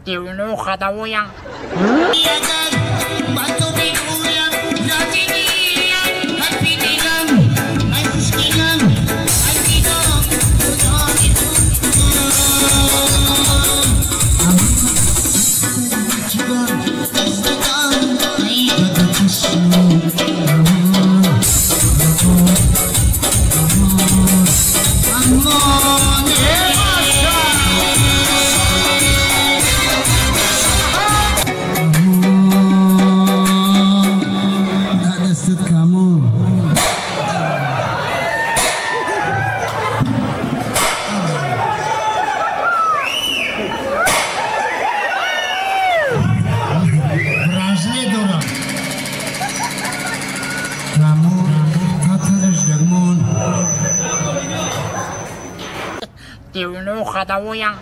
Дивно ходовая. Дивно ходовая.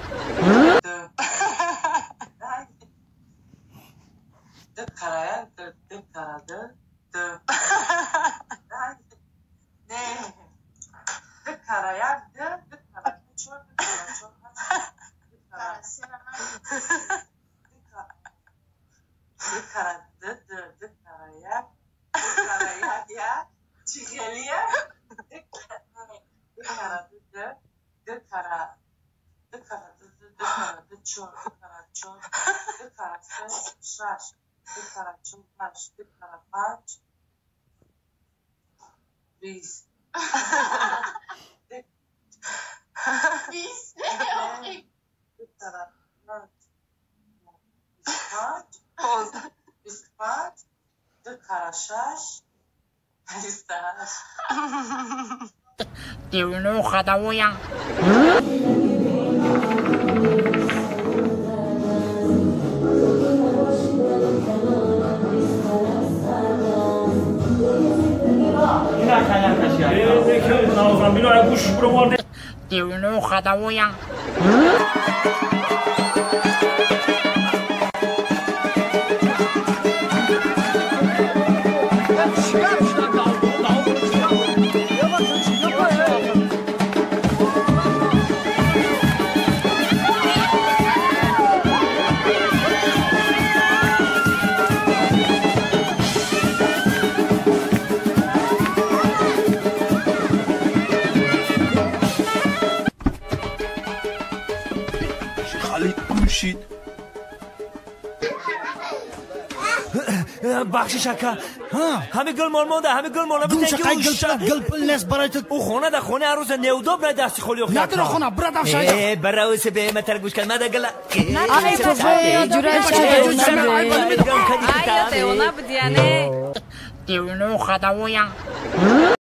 Дивно ходовая. Дивно ходовая. بخشی شکر همه گل مانده همه گل مانده گوش قای گل شد گل پل نس برای تو او خونه ده خونه روز نیودو بر دستی خولی اخلاق نداره خونه برادم شاید برای سه به متر گوش کن مده گل ای تو به جورش Дивно ходовая.